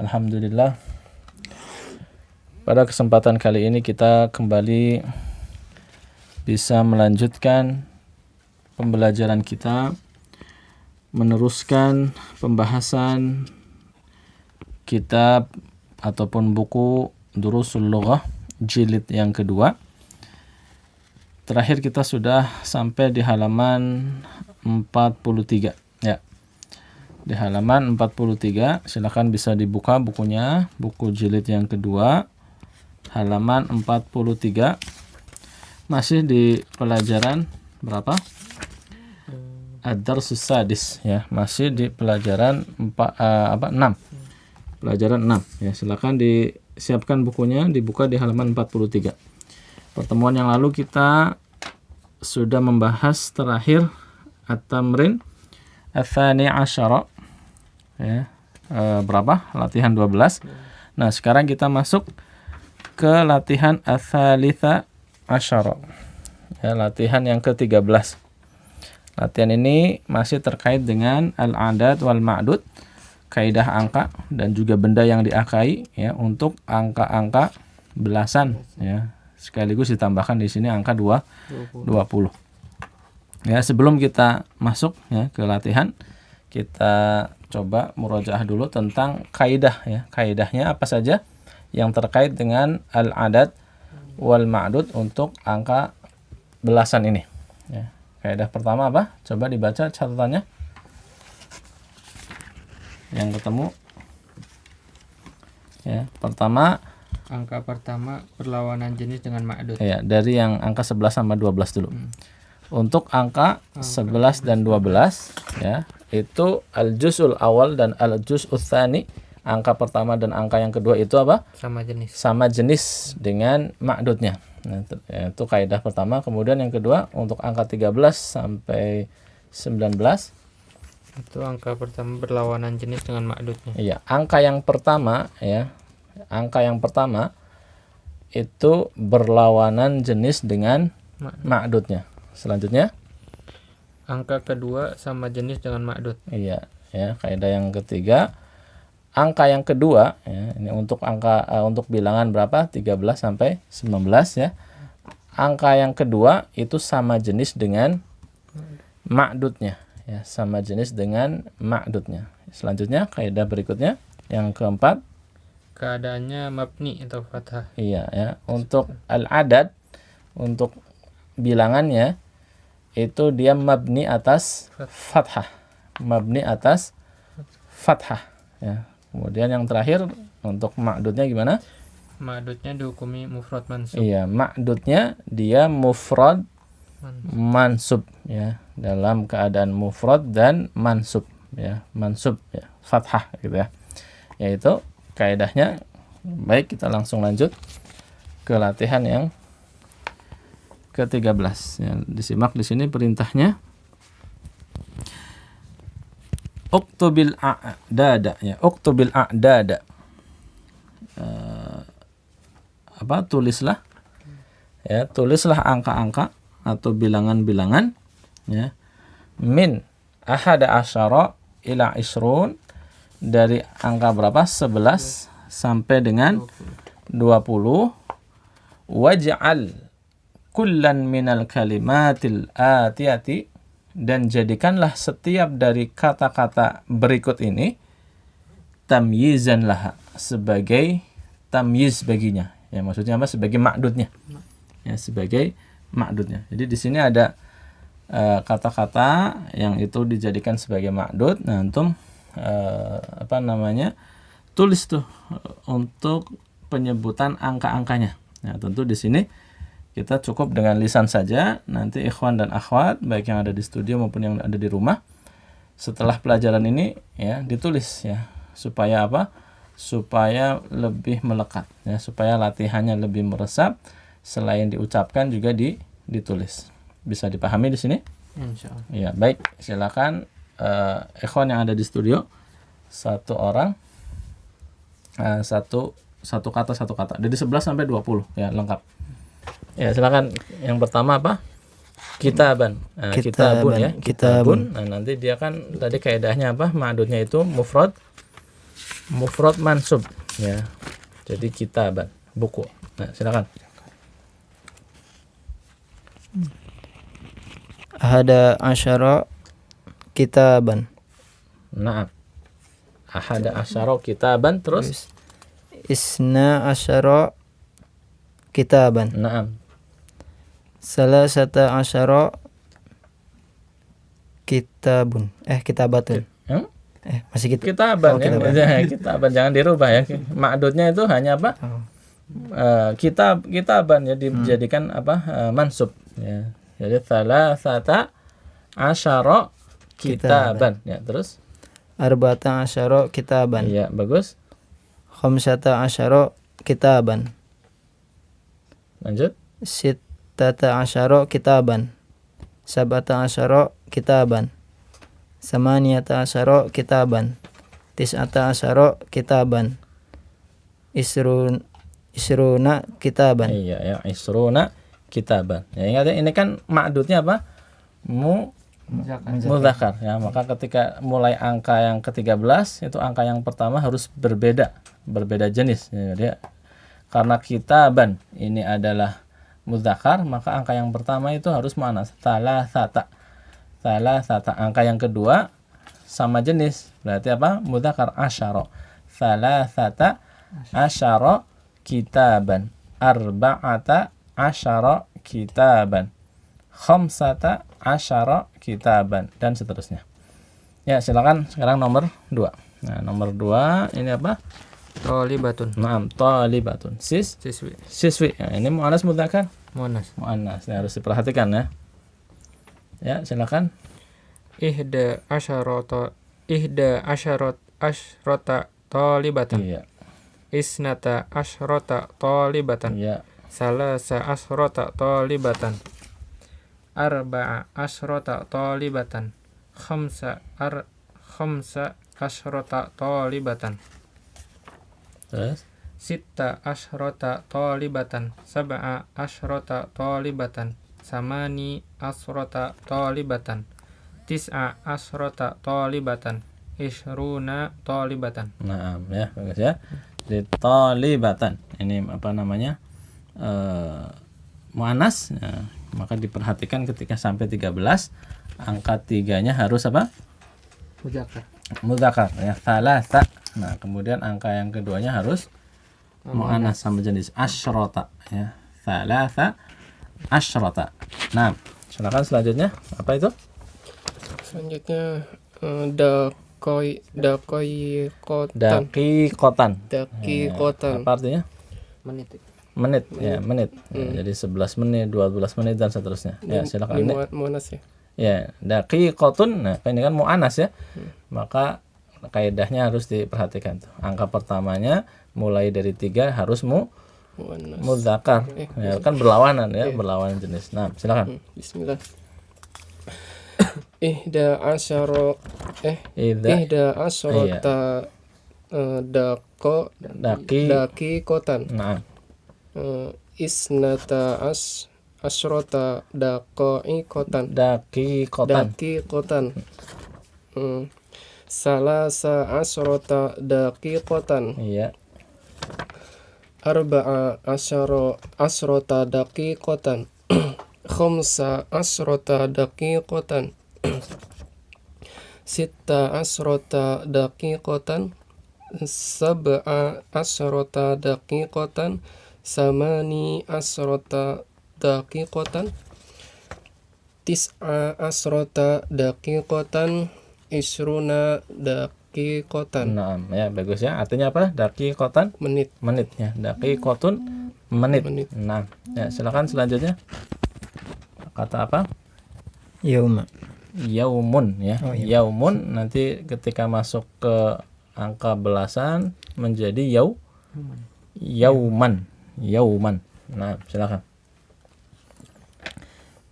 Alhamdulillah. Pada kesempatan kali ini kita kembali bisa melanjutkan pembelajaran kita, meneruskan pembahasan kitab ataupun buku Durusul Lughah jilid yang kedua. Terakhir kita sudah sampai di halaman 43 ya. Di halaman 43 silakan bisa dibuka bukunya, buku jilid yang kedua halaman 43. Masih di pelajaran berapa? Ad-Darsus Sadis ya, masih di pelajaran 6. Pelajaran 6 ya, silakan disiapkan bukunya, dibuka di halaman 43. Pertemuan yang lalu kita sudah membahas terakhir at-tamrin ats-tsani asyara ya, berapa? Latihan 12. Nah, sekarang kita masuk ke latihan ats-tsalitsa asyara. Ya, latihan yang ke-13. Latihan ini masih terkait dengan al-adad wal ma'dud, kaidah angka dan juga benda yang diangkai ya, untuk angka-angka belasan ya. Sekaligus ditambahkan di sini angka 20. Ya, sebelum kita masuk ya ke latihan, kita coba murojaah dulu tentang kaidah ya. Kaidahnya apa saja yang terkait dengan al-adad wal ma'dud untuk angka belasan ini ya. Kaidah pertama apa? Coba dibaca catatannya. Yang ketemu ya, pertama angka pertama berlawanan jenis dengan ma'dud. Ya, dari yang angka 11 sama 12 dulu. Untuk angka 11 dan 12 ya, itu al-juz'ul awal dan al-juz'ul tsani. Angka pertama dan angka yang kedua itu apa? Sama jenis. Sama jenis dengan ma'dudnya. Nah, itu kaidah pertama. Kemudian yang kedua untuk angka 13 sampai 19 itu angka pertama berlawanan jenis dengan ma'dudnya. Iya, angka yang pertama ya. Angka yang pertama itu berlawanan jenis dengan ma'dudnya. Selanjutnya angka kedua sama jenis dengan ma'dud. Iya, ya, kaidah yang ketiga. Angka yang kedua ya, ini untuk angka untuk bilangan berapa? 13 sampai 19 ya. Angka yang kedua itu sama jenis dengan ma'dudnya ya, sama jenis dengan ma'dudnya. Selanjutnya kaidah berikutnya yang keempat, keadaannya mabni atau fathah. Iya ya, untuk al-adad, untuk bilangannya itu dia mabni atas fathah. Mabni atas fathah ya. Kemudian yang terakhir untuk ma'dudnya gimana? Ma'dudnya dihukumi mufrad mansub. Iya, ma'dudnya dia mufrad mansub ya, dalam keadaan mufrad dan mansub ya, mansub ya, fathah gitu ya. Yaitu kaidahnya. Baik, kita langsung lanjut ke latihan yang ke-13 ya. Disimak di sini perintahnya. Uktubil a'dada ya, uktubil a'dada. Tulislah ya, tulislah angka-angka atau bilangan-bilangan ya, min ahada asyara ila isrun, dari angka berapa? 11 sampai dengan 20. Waj'al kullan minal kalimatil atiyati, dan jadikanlah setiap dari kata-kata berikut ini tamyizan laha, sebagai tamyiz baginya. Ya, maksudnya apa? Sebagai ma'dudnya. Ya, sebagai ma'dudnya. Jadi di sini ada kata-kata yang itu dijadikan sebagai ma'dud. Nah, antum tulis tuh untuk penyebutan angka-angkanya. Nah, tentu di sini kita cukup dengan lisan saja. Nanti ikhwan dan akhwat baik yang ada di studio maupun yang ada di rumah, setelah pelajaran ini ya ditulis ya, supaya apa? Supaya lebih melekat ya, supaya latihannya lebih meresap, selain diucapkan juga ditulis. Bisa dipahami di sini? Insyaallah. Ya, baik. Silakan ikhwan yang ada di studio, satu orang satu kata satu kata. Dari 11 sampai 20 ya, lengkap. Ya, silakan. Yang pertama apa? Kitaban. Nah, kitabun ya. Kitabun. Nah, nanti dia kan tadi kaidahnya apa? Ma'dudnya itu mufrad Mufrad mansub ya. Jadi kitaban, buku. Nah, silakan. Ahada asyara kitaban. Naam. Ahada asyara kitaban terus Isna asyara kitaban. naam. Salasata asyara kitabun. Kitabatun. Hmm? Masih gitu. Kitaban ya. Kitaban. Kitaban jangan dirubah ya. Ma'dudnya itu hanya apa? Kitaban ya dijadikan mansub ya. Jadi salasata asyara kitaban ya. Terus Arba'ata asyara kitaban. iya, bagus. Khamsata asyara kitaban. Lanjut. Sittata asyara kitaban. Sab'ata asyara kitaban. Samaniyata asyara kitaban. Tis'ata asyara kitaban. Isruna kitaban. Iya ya, isruna kitaban. Ya, ingat ya, ini kan ma'dudnya apa? Mudzakar ya. Maka ketika mulai angka yang ke-13 itu angka yang pertama harus berbeda jenis ya. Dia karena kitaban ini adalah mudzakar, maka angka yang pertama itu harus muannas. Salasata. Angka yang kedua sama jenis. Berarti apa? Mudzakar asyara. Salasata asyara kitaban. Arba'ata asyara kitaban. Khamsata asyara kitaban dan seterusnya. Ya, silakan sekarang nomor 2. Nah, nomor 2 ini apa? Thalibatun. Naam, thalibatun. Siswi. Ya, ini muannas mudzakar? Muannas. Muannas. Ya, harus diperhatikan ya. Ya, silakan. Ihda asyrata thalibatan. Iya. Isnata asyrata thalibatan. Iya. Salasa asyrata thalibatan. Arba'a asyrata thalibatan. Khamsa asyrata thalibatan. Terus Sitta asyrata thalibatan. Sab'a asyrata thalibatan. Samani asyrata thalibatan. Tis'a asyrata thalibatan. Ishruna thalibatan. naam ya, bagus ya. Jadi thalibatan. Ini apa namanya? Muannas. Ya, maka diperhatikan ketika sampai 13 angka 3-nya harus apa? Mudzakar ya, salasa. Nah, kemudian angka yang keduanya harus muannas sama jenis asyrata ya. Salasa asyrata. Nah, silakan selanjutnya. Apa itu? Selanjutnya daqiqatan. Daqiqatan. Daqiqatan. Apa artinya? Menit ya, menit. Ya, jadi 11 menit, 12 menit dan seterusnya. Ya, silakan. Ini muannas ya. Ya, daqiqatun. Nah, ini kan muannas ya. Maka kaidahnya harus diperhatikan tuh. Angka pertamanya mulai dari 3 harus Muannas. mudzakar. Ya, kan berlawanan ya, berlawanan jenis. Nah, silakan. Bismillah. Ihda Idza asyrata daqiqatan. Nah, Isnata asyrata daqiqatan. daqiqatan. Salasa asyrata daqiqatan. Iya. Arba'a asyrata daqiqatan. Khamsa asyrata daqiqatan. Sitta asyrata daqiqatan. Sab'a asyrata daqiqatan. Samani asyrata daqiqatan. Tis'a asyrata daqiqatan. Isruna daqiqatan. Nah, ya bagus ya. Artinya apa? Daqiqatan Menit. menitnya. Daqiqatun menit. Menit. Nah, ya silakan selanjutnya. Kata apa? Yauma. Yaumun ya. Oh, iya. Yaumun nanti ketika masuk ke angka belasan menjadi yauman. Nah, silakan.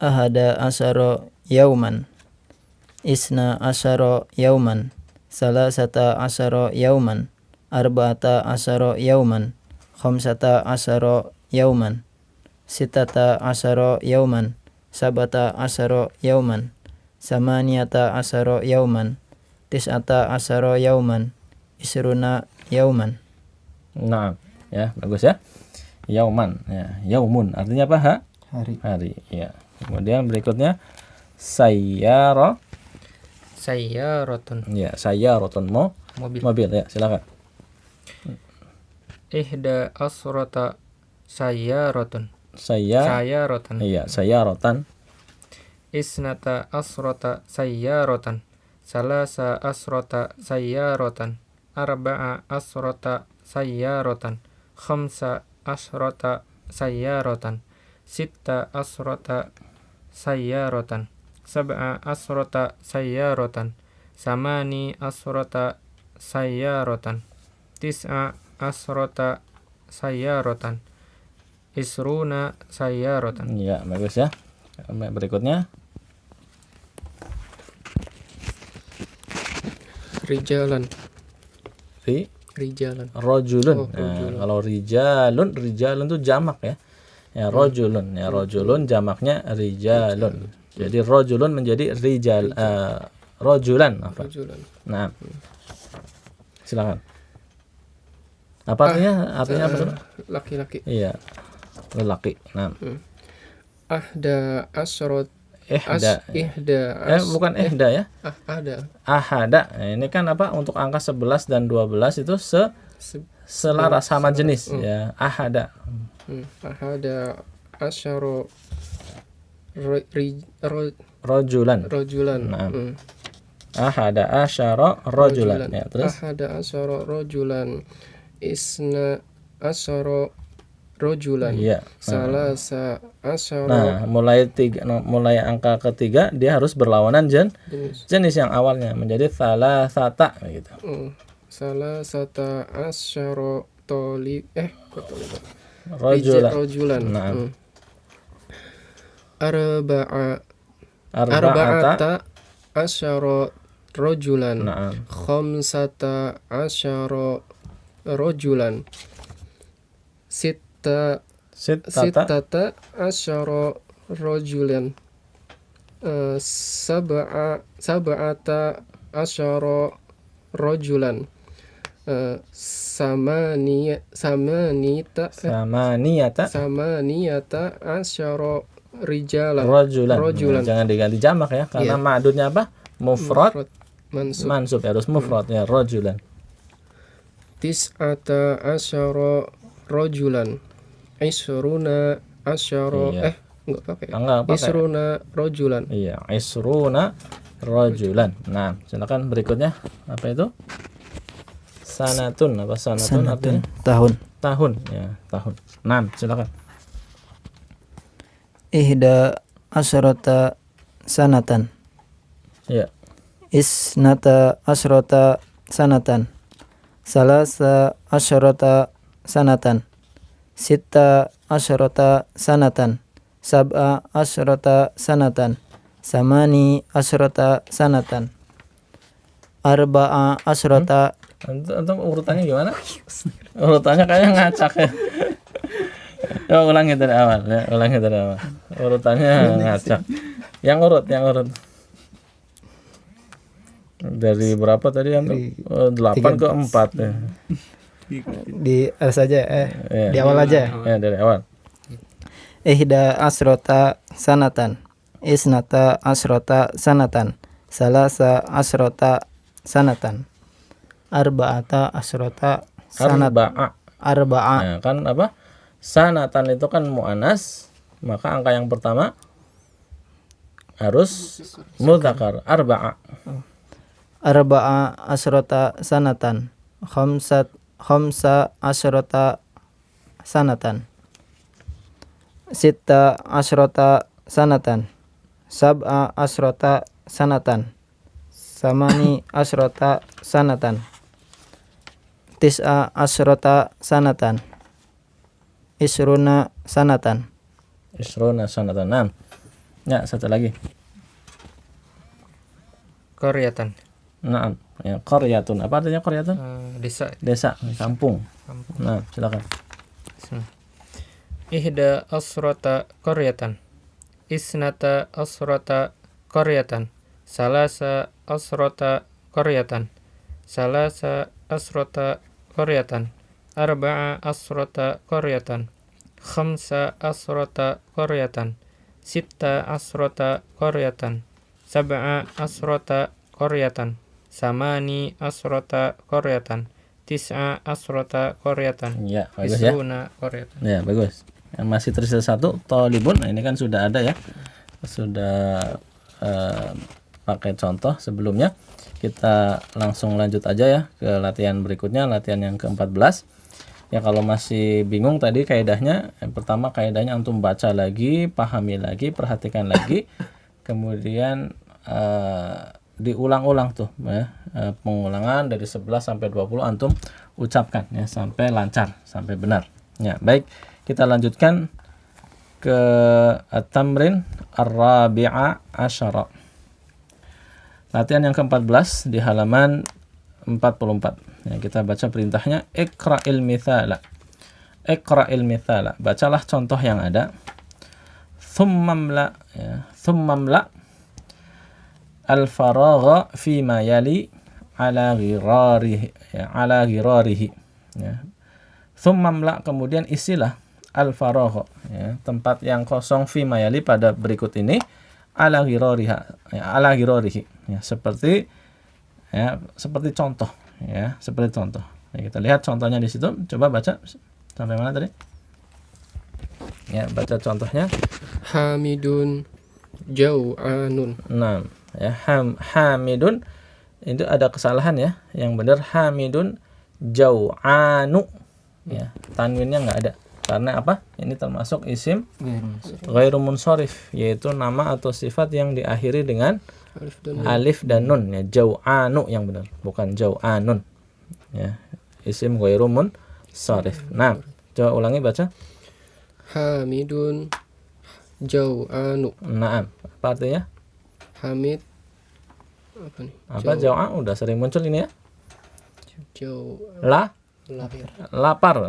Ahada asyara yauman. Isna asyara yauman. Salasata asyara yauman. Arba'ata asyara yauman. Khamsata asyara yauman. Sittata asyara yauman. Sab'ata asyara yauman. Samaniyata asyara yauman. Tis'ata asyara yauman. Isruna yauman. Nah, ya, bagus ya. Yauman, ya. Yaumun artinya apa? Hari, ya. Kemudian berikutnya sayyara. Sayyaratun. Ya, sayyaratun mobil ya, silakan. Ihda asrota sayyaratun. Iya, sayyaratan. Isnata asrota sayyaratan. Salasa asrota sayyaratan. Arba'a asrota sayyaratan. Khamsa asrota sayyaratan. Sitta asrota sayyaratan. Sab'a asrota sayyaratan. Samani asrota sayyaratan. Tis'a asrota sayyaratan. Isruna sayyaratan. Ya, bagus ya. Berikutnya Rijalan. rojulun. Oh, Nah, rojulun. kalau rijalun tuh jamak ya. Ya, rojulun. Ya, rojulun jamaknya rijalun. Jadi rojulun menjadi rojulan. Rijalan. Nah, silakan. Apa artinya? Artinya apa? Laki-laki. Iya, lelaki. Nah, Ahda asrot ihda. Bukan ihda ya. ada Ahada. Nah, ini kan apa? Untuk angka 11 dan 12 itu selaras sama jenis ya. Ahada. ahada asyaro Rojulan. rojulan. Nah. Ahada asyara rojulan. Ya, terus Ahada asyara rojulan. Isna asyara rojulan. iya. Salasa asyara Nah, mulai angka ketiga dia harus berlawanan jenis yang awalnya menjadi salasata gitu. Salasata asyara Rojulan. rojulan. Nah. Arba'ata Arba'ata. asyara rojulan. Nah. Khamsata asyara rojulan. Sittata asyara rojulan. Sab'ata asyara rojulan. Samaniyata asyara rijalan. Rojulan. Jangan diganti jamak ya, karena Iya. ma'dudnya apa? Mufrad Mansub. harus mufrad ya, rojulan. Tis'ata asyara rojulan. Isruna asyara Iya. enggak pakai. Enggak pakai. Isruna rojulan. Iya, isruna rojulan. Nah, silakan berikutnya. Apa itu? Sanatun. Apa sanatun artinya? Tahun. Ya, tahun. Nah, silakan. Ihda asrota sanatan. Ya. Isnata asrota sanatan. Salasa asrota sanatan. Sitta asrota sanatan. Sab'a asrota sanatan. Samani asrota sanatan. Arba'a asrota. Untuk urutannya gimana? Urutannya kayaknya ngacak ya. Ya, ulangi dari awal ya, Urutannya ngacak. Yang urut. Dari berapa tadi yang 8 ke 4 ya. Di saja Ya. di awal aja. Ya, dari awal. Ihda asrota sanatan. Isnata asrota sanatan. Salasa asrota sanatan. Arba'ata asrota Arba'a. Nah, kan apa? Sanatan itu kan muannas, maka angka yang pertama harus mudzakkar. Arba'a asrota sanatan. Khamsa asrota sanatan. Sitta asrota sanatan. Sab'a asrota sanatan. Samani asrota sanatan. Tis'a asrota sanatan. Isruna sanatan. Nah, ya, satu lagi. Qaryatan. Nah, ya, qaryatun. Apa artinya qaryatun? Desa. Kampung. Nah, silakan. Ihda asrota qaryatan. Isnata asrota qaryatan. Salasa asrota qaryatan. Salasa asrota qaryatan, arba'a asrata qaryatan, khamsa asrata qaryatan, sitta asrata qaryatan, sab'a asrata qaryatan, samani asrata qaryatan, tis'a asrata qaryatan, Ya, bagus ya. isruna qaryatan. Ya, bagus. Yang masih tersisa satu, talibun. Nah, ini kan sudah ada ya. Sudah pakai contoh sebelumnya. Kita langsung lanjut aja ya ke latihan berikutnya, latihan yang ke-14. Ya, kalau masih bingung tadi kaidahnya, yang pertama kaidahnya antum baca lagi, pahami lagi, perhatikan lagi. Kemudian diulang-ulang tuh ya. Pengulangan dari 11 sampai 20 antum ucapkan ya sampai lancar, sampai benar. Ya, baik. Kita lanjutkan ke at-tamrin ar-rabi'a asyara. Latihan yang ke-14 di halaman 44. Ya, kita baca perintahnya, iqra'il mithala. Iqra'il mithala. Bacalah contoh yang ada. Thummamla ya, thummamla al-faragha fi ma yali ala ghirarihi ya, ala ghirarihi ya. Thummamla, kemudian isilah al-faragha ya, tempat yang kosong fi ma yali pada berikut ini ala ghirariha ya, ala ghirarihi ya, seperti contoh ya, seperti contoh. Ya, kita lihat contohnya di situ. Coba baca sampai mana tadi? Ya, baca contohnya. Hamidun jau'anun. Nah, ya, hamidun itu ada kesalahan ya. Yang benar hamidun jau'anu. Ya, tanwinnya enggak ada. Karena apa? Ini termasuk isim ghairu munsharif, yaitu nama atau sifat yang diakhiri dengan alif dan nun ya, jau'anu yang benar, bukan jau'anun. Ya, isim ghairu munsharif. Nah, coba ulangi baca. Hamidun jau'anu. Naam. Apa artinya? Hamid apa nih? Apa jau'a? Udah sering muncul ini ya. Jauh Lapar.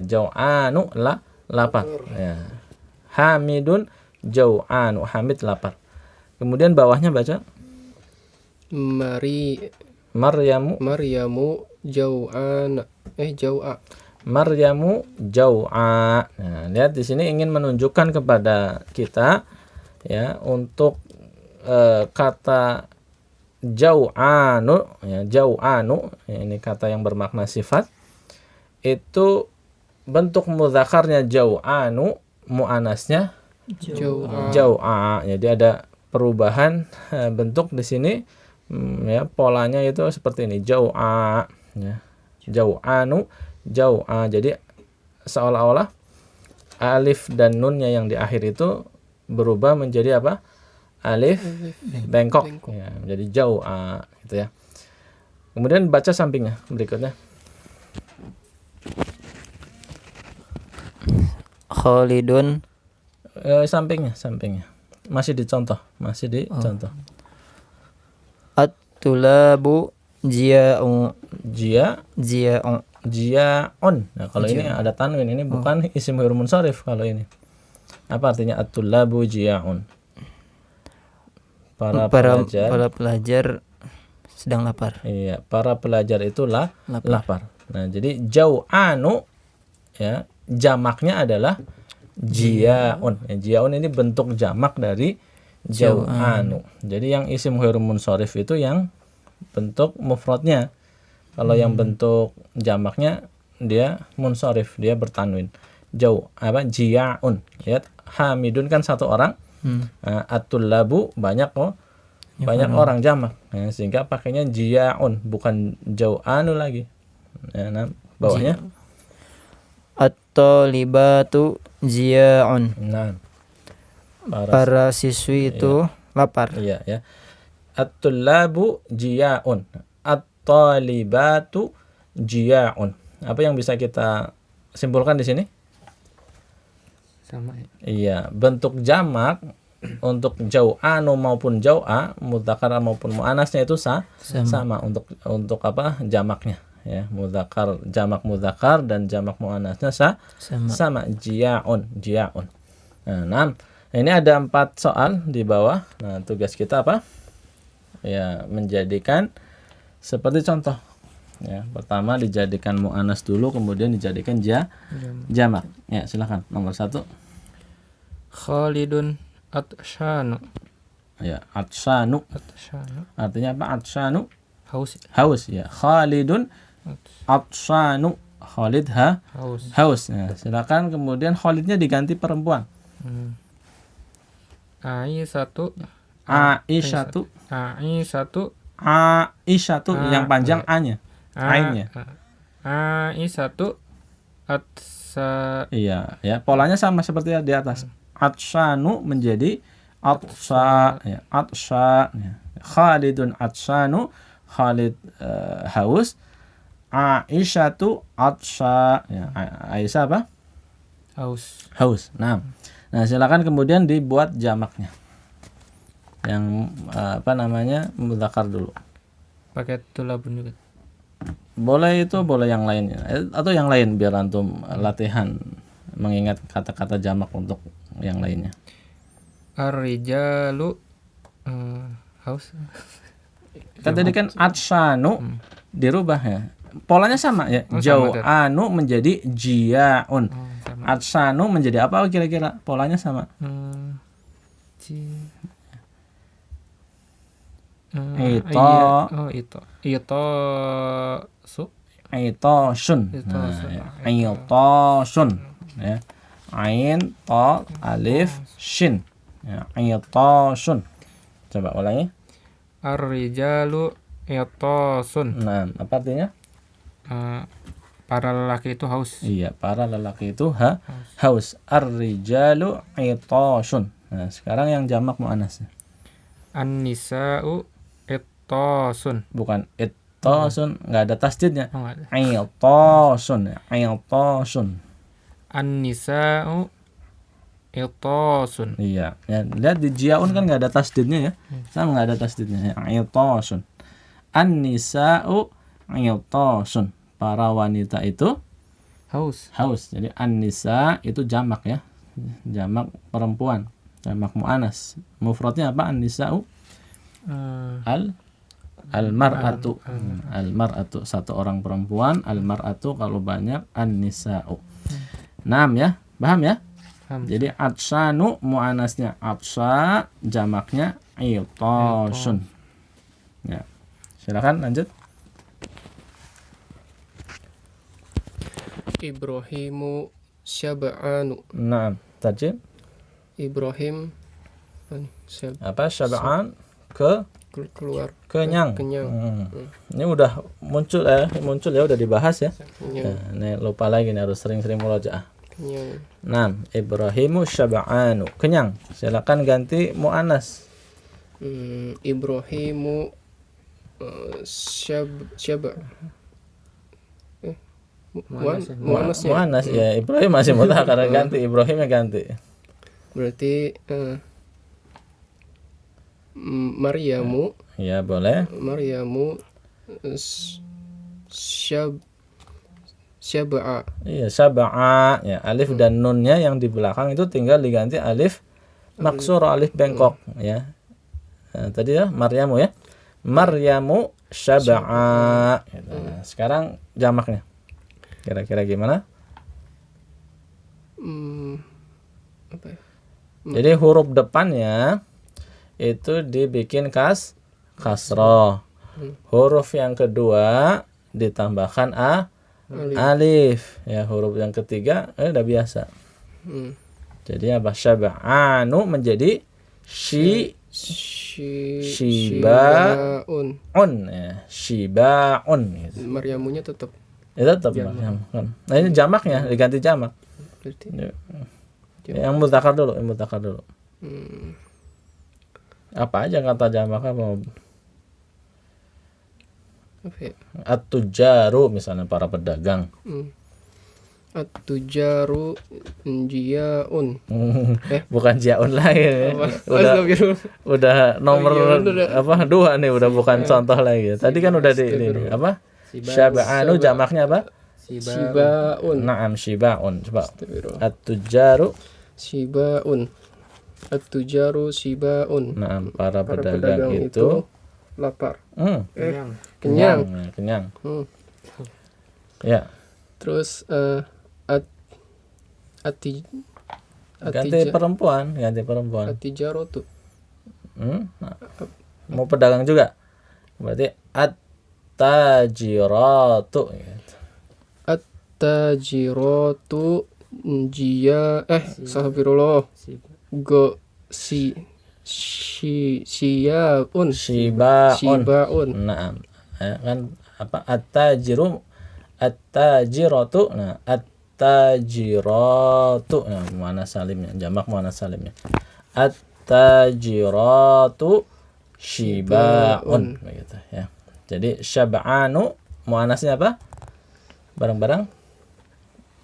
Jau'anu lapar. Ya. Hamidun jau'anu, Hamid lapar. Kemudian bawahnya baca. Maryamu jau'ana. Jau'a. Maryamu jau'a. Nah, lihat di sini ingin menunjukkan kepada kita ya untuk kata jau'anu ya, jau'anu ya, ini kata yang bermakna sifat, itu bentuk mudzakarnya jau'anu, muannasnya jau'a. Jadi ada perubahan bentuk di sini ya, polanya itu seperti ini, jau'a ya. Jau'anu jau'a. Jadi seolah-olah alif dan nunnya yang di akhir itu berubah menjadi apa? Alif bengkok. Ya, menjadi jau'a gitu ya. Kemudian baca sampingnya berikutnya. Khalidun Sampingnya. Masih dicontoh. Contoh. At-tulabu jiya'u. Jiya'un. Nah, kalau ini ada tanwin, ini bukan isim ghairu munsharif kalau ini. Apa artinya at-tulabu jiya'un? Para pelajar sedang lapar. Iya, para pelajar itu lapar. Nah, jadi jau'anu ya, jamaknya adalah jiya'un. Ya, jiya'un ini bentuk jamak dari jau'anu. Jadi yang isim ghairu munsharif itu yang bentuk mufradnya. Kalau yang bentuk jamaknya dia munsharif, dia bertanwin. Jiya'un. Lihat, hamidun kan satu orang. At-tullabu banyak orang jamak. Nah, sehingga pakainya jiya'un, bukan jau'anu lagi. Nah, bawahnya At-talibatu jiya'un. nah, Para siswi itu lapar. iya ya. At-tullabu jiya'un, at-talibatu jiya'un. Apa yang bisa kita simpulkan di sini? Sama ya. Iya, bentuk jamak untuk jau'anu maupun jau'a, mudzakkar maupun muannasnya itu sama untuk apa? Jamaknya ya. Mudzakkar, jamak mudzakkar dan jamak muannasnya sama. Jiya'un. Nah, ini ada 4 soal di bawah. Nah, tugas kita apa? Ya, menjadikan seperti contoh. Ya, pertama dijadikan mu'anas dulu, kemudian dijadikan jamak. Ya, silakan. Nomor 1. Khalidun atshanu. Ya, atshanu. Artinya apa? Atshanu Haus. haus ya. Khalidun atshanu. Khalid haus. Nah, silakan kemudian Khalidnya diganti perempuan. Aisyatu. Aisyatu yang panjang A-nya. Ainnya. Aisyatu atsa. Iya, ya. Polanya sama seperti di atas. Atshanu menjadi atsa, ya. Atsa, ya. Khalidun atshanu. Khalid haus. Aisyatu atsa, ya. Aisyah apa? Haus. Nah, silakan kemudian dibuat jamaknya. Yang mudzakkar dulu. Pakai tulabun juga. Boleh itu, boleh yang lainnya atau yang lain biar antum latihan mengingat kata-kata jamak untuk yang lainnya. Ar-rijalu haus. Kan tadi kan atshanu dirubah ya. Polanya sama ya. Jau'anu menjadi jia'un. Atshanu menjadi apa kira-kira? Polanya sama. Aitosun. Ya. Ain, to, alif, shin. Ya, aitosun. Coba ulangi. Ar-rijalu itosun. Nah, apa artinya? Para lelaki itu haus. Iya, para lelaki itu haus. Ar-rijalu itosun. Nah, sekarang yang jamak mu'anas. An-nisa'u itosun. Bukan itosun, enggak ada tasdidnya. Enggak ada. Itosun, itosun. An-nisa'u itosun. Iya, ya, lihat di jiaun kan enggak ada tasdidnya ya. Sama enggak ada tasdidnya. Itosun. An-nisa'u itosun. Para wanita itu Haus. Jadi an-nisa itu jamak ya. Jamak perempuan. Jamak mu'anas. Mufradnya apa? An-nisa'u al-mar'atu. Al-mar'atu satu orang perempuan, al-mar'atu kalau banyak, an-nisa'u. Naam ya. Paham ya? Jadi atsanu mu'anasnya atsa, jamaknya itosun. Ya. Silakan lanjut. Ibrahimu syab'anu. Naam, tajim. Ibrahim Apa? Syab'an keluar kenyang. Ini udah muncul ya, udah dibahas ya. Ini lupa lagi nih, harus sering-sering murojaah. Kenyang. Naam, Ibrahimu syab'anu, kenyang. Silakan ganti mu'anas. Ibrahimu syab' Mu'anas ya. Ibrahim masih mudzakkar, ganti Ibrahimnya ganti. Berarti Maryamu. Ya, boleh. Maryamu syab'a. Iya, syab'a ya. Alif dan nunnya yang di belakang itu tinggal diganti alif maksur, alif bengkok ya. Nah, tadi ya Maryamu ya. Maryamu syab'a. Gitu. Nah, sekarang jamaknya. Kira-kira gimana? Apa ya? Jadi huruf depannya itu dibikin kasroh. Huruf yang kedua ditambahkan alif. Ya, huruf yang ketiga udah biasa. Jadi apa? Syab'anu menjadi shiba'un. Ya, shiba'un gitu. Maryamunya tetap. Ya, tetap Maryam kan. Nah, ini jamaknya diganti jamak. Berarti Yang mudzakkar dulu, Apa aja kata jamak apa? ya? At-tujaru misalnya para pedagang. At-tujaru jia'un. Bukan jia'un lagi. Udah nomor dua nih, udah bukan contoh lagi. Tadi kan udah ini apa? Syab'anu jamaknya apa? Shiba'un. Naam, shiba'un. Coba. At-tujaru Shiba'un. At-tujaru shiba'un. Naam, para pedagang itu lapar. Kenyang. Kenyang. Kenyang. Ya, Terus ati ganti perempuan. atijarotu. Nah, mau pedagang juga. Berarti at-tajiratu gitu. At-tajiratu Astagfirullah. Siyaun. Shibaun. Nah, kan apa at-tajiratu. Nah, at-tajiratu. Nah, muannas salimnya, jamak muannas salimnya. At-tajiratu shibaun begitu ya. Jadi syab'anu muannasnya apa? Bareng-bareng.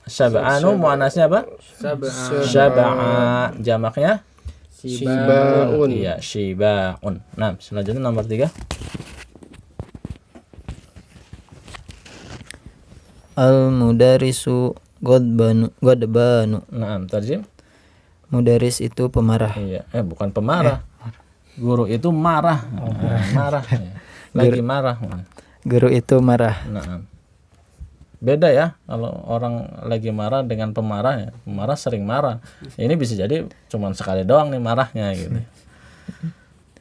Syab'anu muannasnya apa? Syab'a. Jamaknya Shibaun. iya, shibaun. Nah, selanjutnya nomor 3. Al-mudarrisu godbanu. Nah, terjem. Mudaris itu pemarah. Iya, bukan pemarah. Guru itu marah. Marah. Ya. Lagi marah. Guru itu marah. Nah, beda ya kalau orang lagi marah dengan pemarah ya. Pemarah sering marah. Ini bisa jadi cuman sekali doang nih marahnya gitu.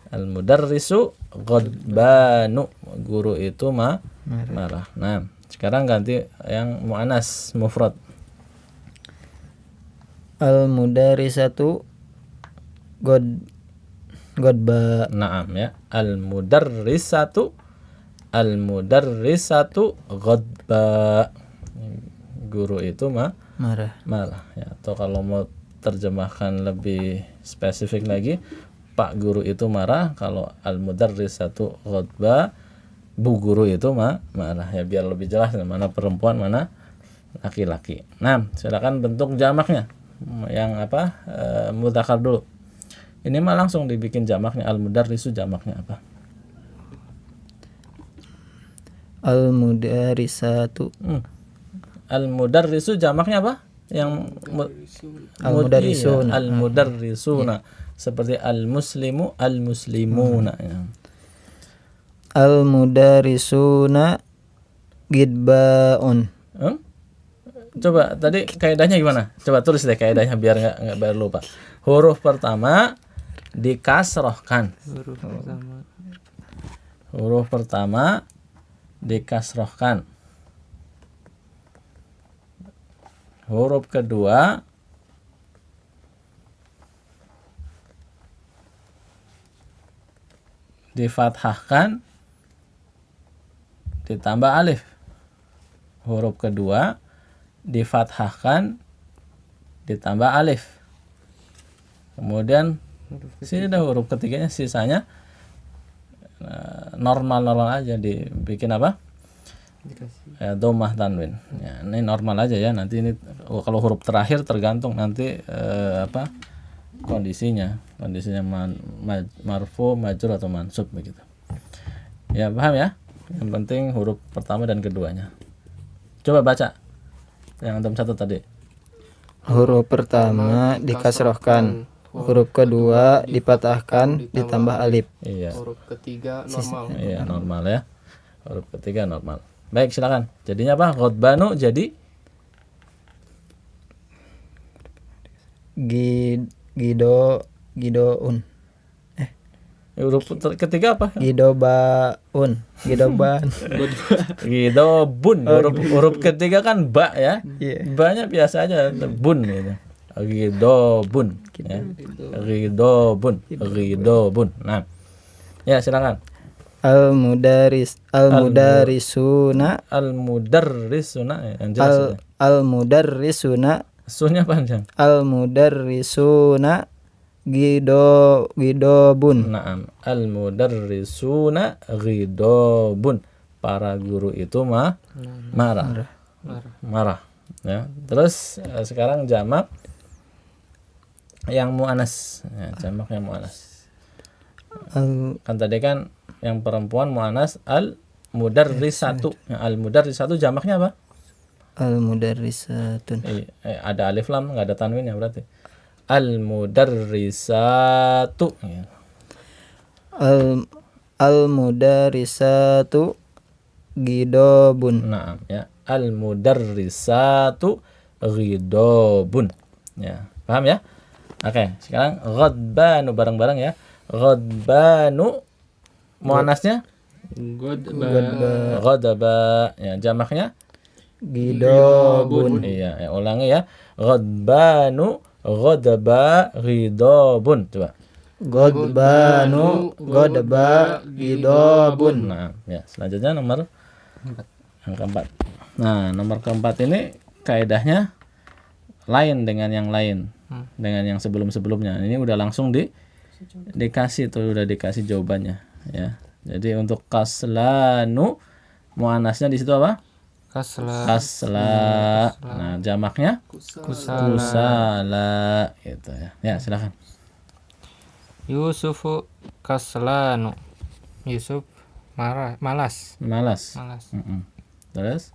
Al-mudarrisu ghadbanu. Guru itu marah. Nah, sekarang ganti yang muannas mufrad. Al-mudarrisatu godba. Naam ya. Al-mudarrisatu ghadba. Guru itu Marah. ya. Atau kalau mau terjemahkan lebih spesifik lagi, Pak guru itu marah. Kalau al-mudarrisatu ghadba, Bu guru itu marah ya, biar lebih jelas mana perempuan mana laki-laki. Nah, silakan bentuk jamaknya. Yang apa? Mudzakkar dulu. Ini mah langsung dibikin jamaknya. Al-mudarrisu jamaknya apa? Al-mudarrisatu. Al-mudarrisu jamaknya apa? Yang Al-mudarrisuna. Al-mudarrisuna. Seperti al-muslimu, al-muslimuna ya. Al-mudarrisuna gidbaun. Coba tadi kaidahnya gimana? Coba tulis deh kaidahnya biar nggak lupa. Huruf pertama dikasrohkan. Huruf pertama dikasrohkan. Huruf kedua difathahkan ditambah alif. Huruf kedua difathahkan ditambah alif. Kemudian sini ada huruf ketiganya, sisanya normal aja, dibikin apa? Dhammah tanwin. Ya, ini normal aja ya. Nanti ini kalau huruf terakhir tergantung nanti kondisinya marfu, majrur atau mansub begitu. Ya, paham ya? Yang penting huruf pertama dan keduanya. Coba baca yang antum satu tadi. Huruf pertama dikasrohkan, huruf kedua dipatahkan ditambah alif. Iya. Huruf ketiga normal. Iya, normal ya. Huruf ketiga normal. Baik, silakan. Jadinya apa? Ghadbanu jadi Gidoun. huruf ketiga apa? Gidoban. Ghidobun. Huruf ketiga kan ba ya. Iya. Banyak biasa aja bun gitu. Ghidobun. Ya. Ghidobun. Nah. Ya, silakan. Al-mudarrisuna Yang jelas. Al-mudarrisuna Sunya panjang. Al-mudarrisuna Gidobun. Naam. Al-mudarrisuna ghidobun. Para guru itu marah. Ya. Terus sekarang jamak yang muannas. Ya, jamak yang muannas. Kan tadi kan yang perempuan muannas al-mudarrisatu. Ya, al-mudarrisatu jamaknya apa? Al-mudarrisatun. Ada alif lam, enggak ada tanwin ya berarti. Al-mudarrisatu. Ya. Al-mudarrisatu gidobun. Naam ya. Al mudarrisatu ghidabun. Ya, paham ya? Oke, sekarang ghadbanu bareng-bareng ya. Ghadbanu muannasnya ghadaba. Ya, jamaknya Gidobun. iya, ya, ulangi ya. Ghadbanu ghadaba ghidabun. Coba. Godbanu godba gidobun. Nah, ya, selanjutnya nomor angka 4. Nah, nomor keempat ini kaidahnya lain dengan yang lain. Dengan yang sebelum-sebelumnya. Ini udah langsung dikasih tuh, udah dikasih jawabannya ya. Jadi untuk kaslanu muannasnya di situ apa? Kasla. Nah, jamaknya kusala gitu ya. Ya, silakan. Yusufu kaslanu. Yusuf malas. Terus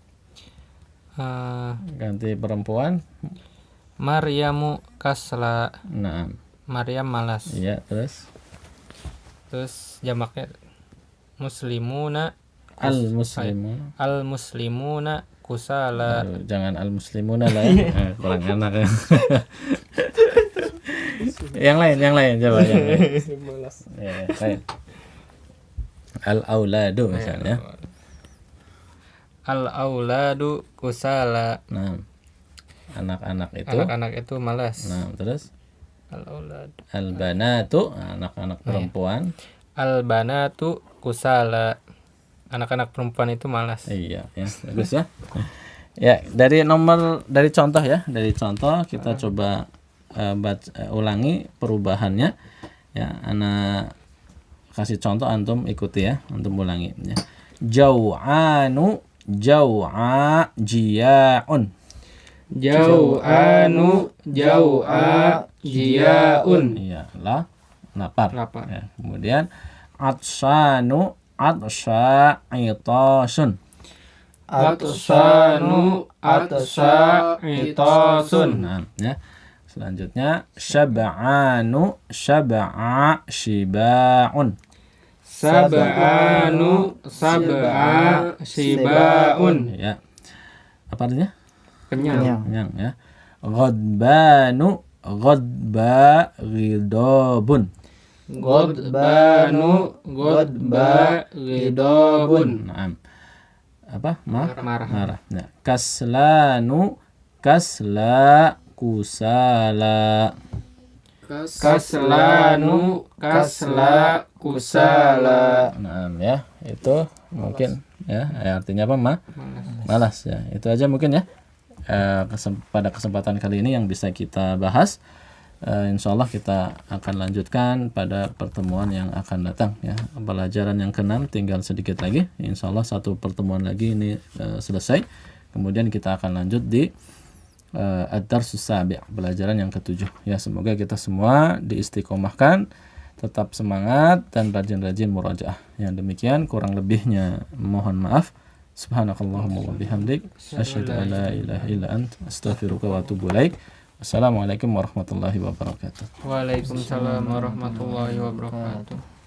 Eh, ganti perempuan. Maryamu kasla. Nah, Maryam malas. iya, terus Jamaknya muslimuna al-muslimuna kusala. Aduh, jangan al-muslimuna lah ya. Kurang enak ya. yang lain coba yang lain. Ya, lain. Al-auladu misalnya. Al-auladu kusala. Nah, anak-anak itu malas. Nah, terus Al-aulad. al-banatu anak-anak perempuan. Al-banatu kusala. Anak-anak perempuan itu malas. Iya ya, bagus ya. Ya, dari contoh ya. Dari contoh kita coba ulangi perubahannya. Ya, ana kasih contoh, antum ikuti ya, antum ulangi ya. Jau'anu jau'a jiyaun. Jau'anu jau'a jiyaun. Iya, lapar. Ya, kemudian atsanu atsha itasun. Atsanu atsha itasun. Nah, ya. Selanjutnya syab'anu syab'a shiba'un. Sab'anu sab'a shibaun. Ya. Apa artinya? Kenyang. Kenyang ya. Ghadbanu ghadba ghidabun. Godbanu godba ghidabun. Naam. Apa? Marah. Ya. Kaslanu kasla kusala. Kaslanu kasla kusala. Naam ya. Itu mungkin ya, artinya apa? Malas ya. Itu aja mungkin ya. Pada kesempatan kali ini yang bisa kita bahas. Insya Allah kita akan lanjutkan pada pertemuan yang akan datang ya. Pelajaran yang ke-6 tinggal sedikit lagi. Insya Allah satu pertemuan lagi ini selesai. Kemudian kita akan lanjut di ad-darsus sabi', pelajaran yang ke-7 ya. Semoga kita semua diistiqomahkan, tetap semangat dan rajin-rajin murajaah. Yang demikian kurang lebihnya mohon maaf. Subhanakallahumma wa bihamdik asyhadu an la ilaha illa ant astaghfiruka wa atubu ilaik. Assalamualaikum warahmatullahi wabarakatuh. Waalaikumsalam warahmatullahi wabarakatuh.